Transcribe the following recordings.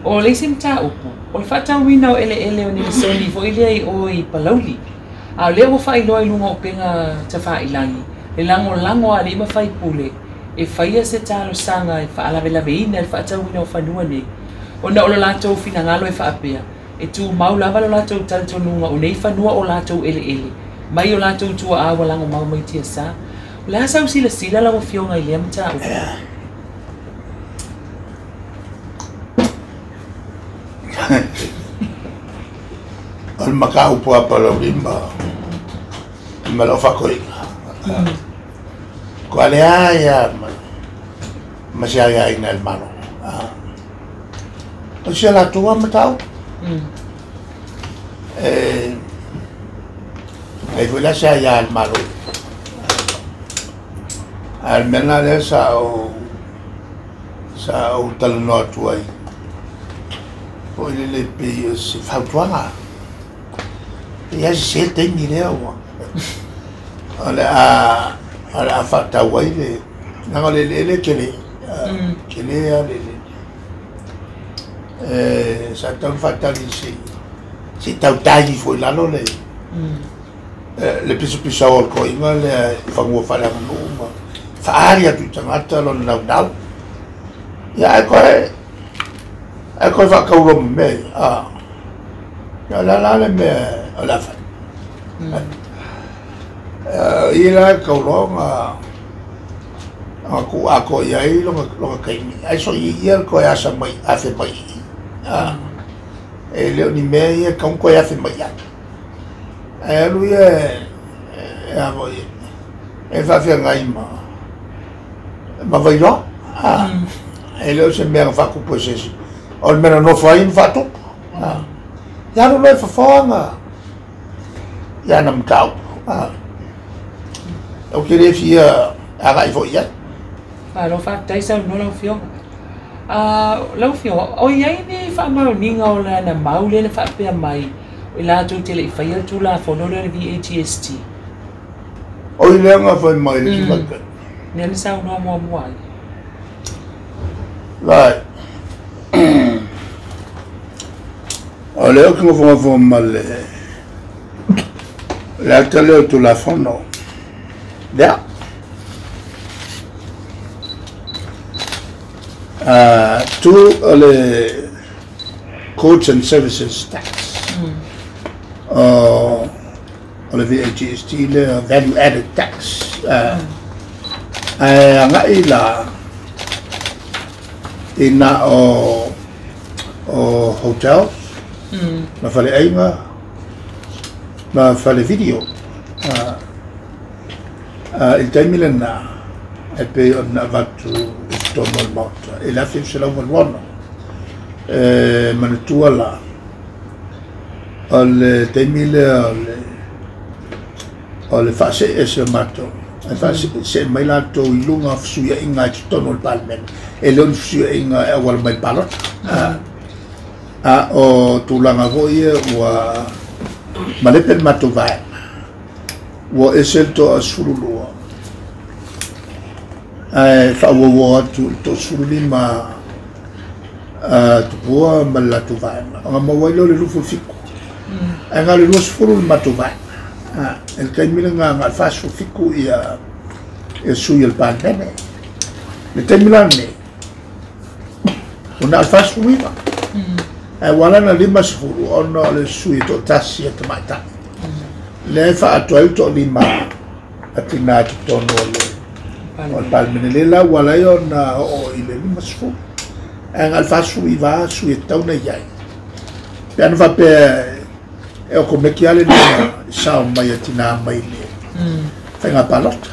o le sim ta upu o fa ta wina o ele o ni soni fo ile o I palauli a le o fa ilo lunga o penga ta fa ilangi le lango ali ma fai pule e faia se talo sanga e fa ala vela veina e fa ta wina o fa nua ne o na o lato fina ngalo e fa apea e tu maula va lato tanto nunga o nei fa nua o lato ele mai o lato tu a wa lango mau mai tia sa la sa sila la o fionga I le mta upu al macau po pala limba me lo fa coi quale ya ma sia ya in el mano o sia la tua matau e foi la sia ya el mano al menare sa o tal no tuai poi le pe si fa tuanga e se te mire o ala fatta wai le na le kele ale sa tan fatta li si tau tai foi la no le piso ko inga le fa mo fa la no fa aria tu tangata lo na ya ecco fa cavolo me la le me la fa ira cavolo ako ya lo kai ai so ia ko ya sa mai afe mai e le ni me ia con ko ya afe mai lui voi e fa fe ngai ma vai no e le se me fa ku posesi almeno no fai fatto ya non lo fa fama ya nam tau o che le fia agai foi ya lo fa dai sa no lo fio o ia ni fa ma ninga o la na maule le fa pe mai o la tu tele fa ia tu la fo no le VATST o ile nga fa mai le fa ne sa no mo ai right allora come fa male la tele tu la fono ya to le coach and services tax le VATST le value added tax ngai la ina o hotels na fale ainga na fale video il taimile na e pe na vatu tono il mota e la fi se la buono manutua la al taimile al fase ese mato fase se mai la to ilunga suya inga tono il palmen e lon suya inga e wal mai palot o tulanga goye wa maleper matovai wa eselto asurulua fa wo to surulima tu boa malatovai ngama wailo le lufu fiku anga le los furul matovai el kaimila nga fasu fiku ya suya el pandene le temilane una fasu wiva wala na lima sifuru ono le sui to tasi e tamata le fa atuai to lima atina tono le palmene le la wala yo na o ile lima sifuru al fa sui va sui tau na yai piano va pe e o come che ale sa mai atina mai le fa nga palota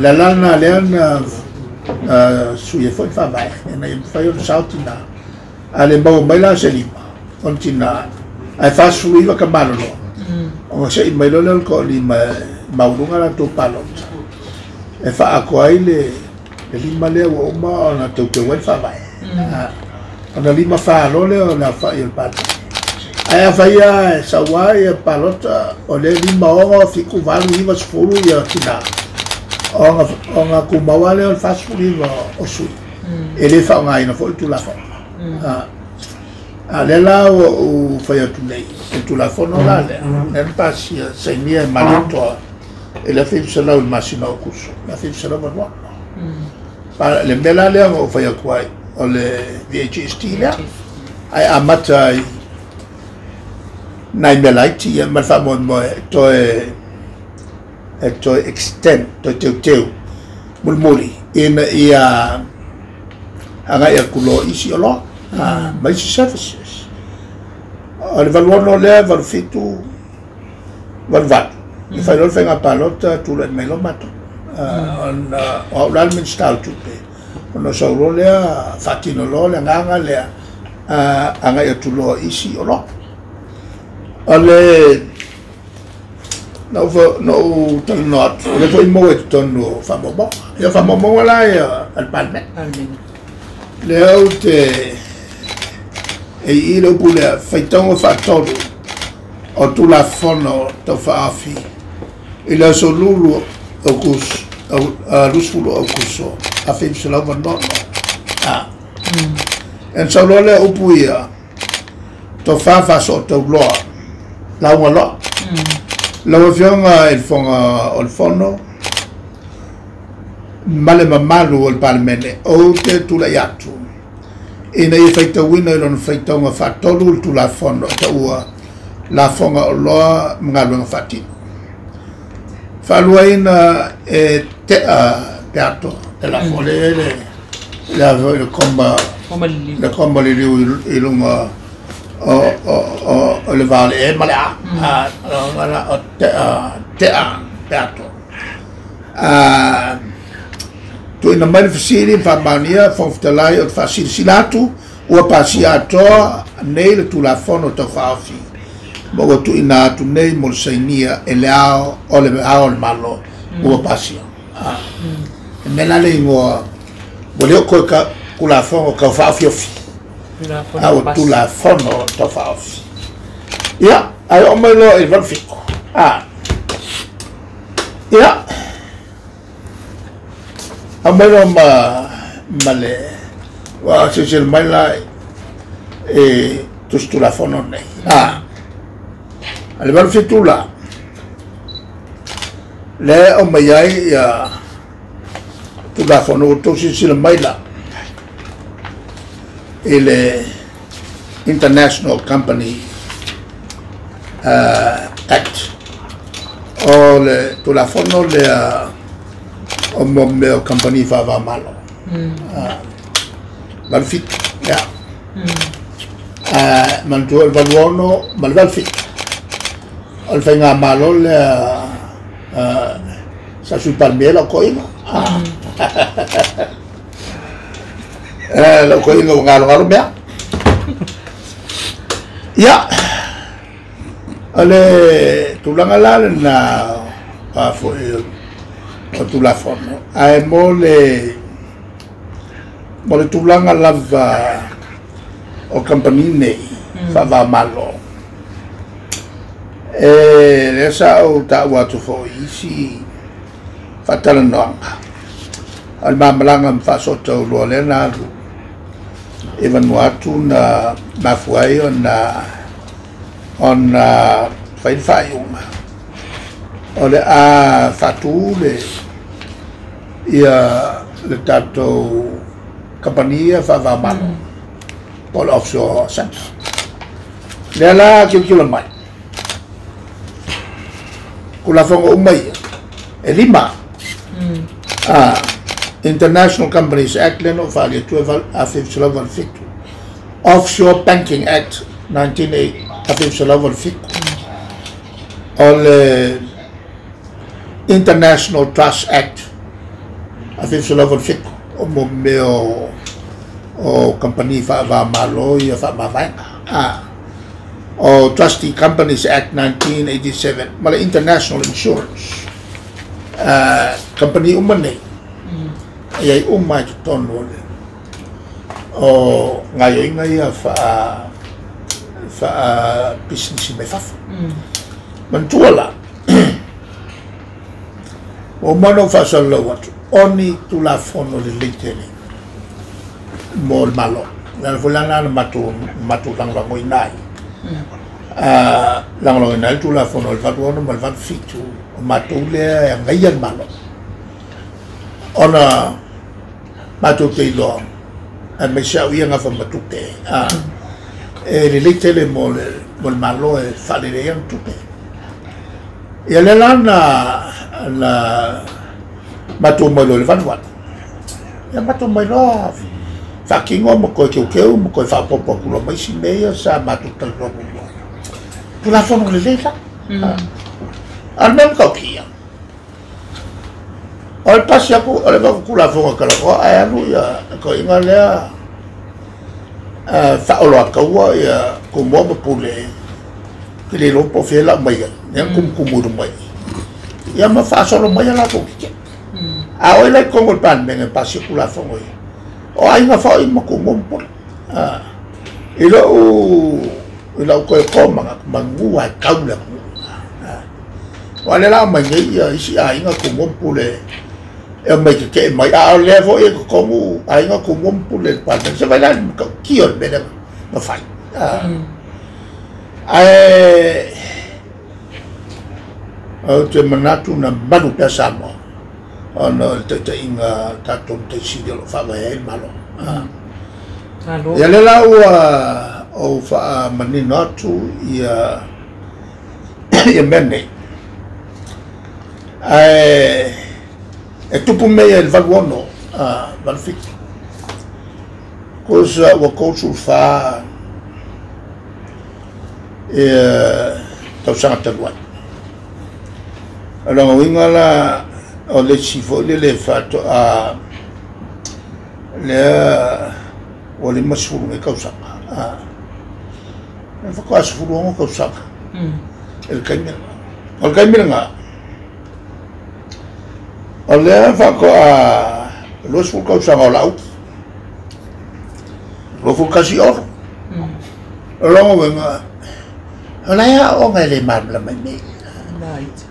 la lana le sui foi fa vai e na fai un sautina ale mau mai la se lima ontina ai fa sui va camalo o se mai lo le ko lima maurunga la to palota e fa ako ai le lima le o ma na to te wa fa vai ona lima fa lo le na fa il pat ai fa ia sa wa e palota o le lima o fiku valu iva sfuru ia tina onga kumawale o fa sui va o sui e le whaongaina fo i tula whao. A le la o whai atu nei, e tula whono la le, e pasia se nia e malitoa, e le whiu salau i masina o kuso, le whiu salau manua. Pa le mela lea o whai akuai, o le VHST lea, ai amata ai, nai mela iti, e malwha mo to extend, to teu, mulmuli, ina ia, anga ia kulo isi o loa, maisi services. O le valuono lea, valu fitu, valu vatu. I whai lor whenga palota, tula mai lo matu. O au lalmin style tupe. Ono sauro lea, fatino lo, lea nganga lea, anga ia tulo isi o loa. O le, no tala not, le po imo e tonu whamomo. Ia whamomo la ia al palme. Le au te e ilo pulea whaitongo whatoru o tula whono tau whaafi i leo so lulu o kus rusfulu o kuso a whimsalau manono en sa lole upu ia to whawhaso o tau loa launga loa laua whionga e whonga o le whono male mamalu o le palemene o te tula i atu ina i whaitawina i lona whaitaunga whatolu tu la whono ta ua la whonga o loa mga luenga whatino. Whalua ina e te ato e la whole le komba li riu i lunga o le vale e male o te ato. Tu ina mai fasiri fa mania fa ftalai o fasiri silatu o pasi atoa nei le tu la fono to fafi mo tu ina tu nei mo sainia e leao o le ao le malo o pasi me la le mo voleo ko ka kula fono ka fafi au tu la fono to fafi ya ai o mai lo e van fico ya amelo male wa se mai la e tu la fono nei ale val fitula le o mai ai ya tu la fono to se mai la ele International Company Act o le tu la fono le o meu compagnie va malo val fit ya man tu el valuono mal val fit al fenga malo le sa sui palmiera coina lo coina ngalo mea ya ale tulanga la na pa fo o tu la fono ai mo le tulanga lava o compagnie nei fa va malo e le sa o ta wa tu fo isi fatala noanga al mamalanga fa sotto lo le na even watu na mafuai on fai ole a fatu le ia le tato compagnia fa va malo pol offshore center le la kilo mai kula fongo umai e lima International Companies Act leno fale tueval a fifselaval fitu Offshore Banking Act 1980 a fifselaval fitu ole International Trust Act a fifselaval fitu o mo meo o company fa va malo ia fa mavainga o Trustee Companies Act 1987 mala International Insurance company umane ai umai tono le o ngai ia fa business me fa mantuala o mano fa solo wat oni tu la fono le litene mo malo la fulana matu lang mo inai lang inai tu la fono fa tu mal fa fitu matu le ngayan malo ona matu te lo a me sha wi nga fa matu te e le tele mo malo e fa le yan tu te e le lana la matu mo lo le fa ya matu mo lo fakingo mo ko keu mo ko fa popo kulo mai si meia sa matu tal no mo tu la fono le leka armem ka kia al pasi aku ale ba ku la fono kala ko ai anu ya ko inga le fa olo ka wa ya ko mo mo pule ke le ro po fe la mai ya kum mu mai ya ma fa solo mai la ko ki a o le ko mo pan me pasi ku la fono o ai nga fa mo ko mo po ilo ko manga mangua kaula wala la mai ya isi ai nga ko mo pule e mai ke mai a levo e ko mu ai nga ko mo pule pa se vai la ko kior be no fai o te manatu na manu pesamo ono te inga tatum te sidio lo fa vai malo ya le la o fa manino tu ya mene e tupu me il vagono valfik cosa wa coach fa tau sanga taluan alonga wingala o le sifo le fato le o le masuru me kausanga fa ko asfuru ngo kausanga el kaimira nga o le fa ko lo sfuru kausanga la lo fu kasi or lo wenga ala ya o ngale mam la mai right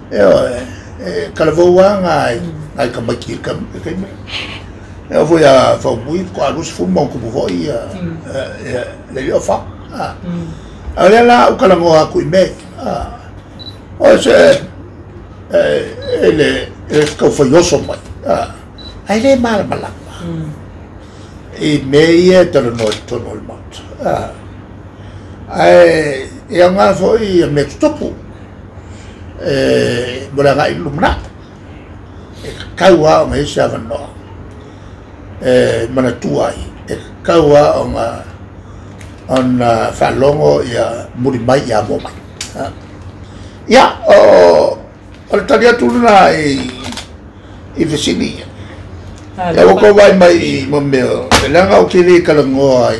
kalavoa ngai ka makir kam kai eu vou a muito com a luz fumão como foi le fa olha lá o calangoa com me hoje ele ficou feioso mas aí ele mal malak e meia tornou mat aí eu não foi me topo mula ngai lumna kaua me sa vano mana tuai kaua on falongo ya muri mai ya mo mai ya o talia tuluna e vicini ya ko vai mai mo me langa o kili kalangoa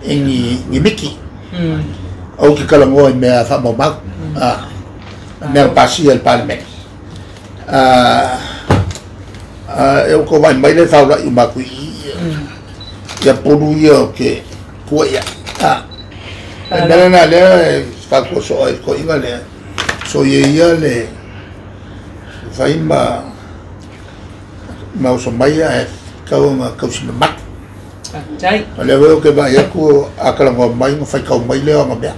ni miki o ki kalangoa me fa mo ma nel pasi el palme eu ko vai mai le faula i makui ya polu yo ke kuya na le fa ko so ko inga le so ye ya le vai ma so mai ya ka si mak chai le veo que va ya ko akala ngo mai ngo fa ka mai le ngo bia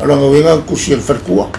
ala ngo winga ku si el ferkua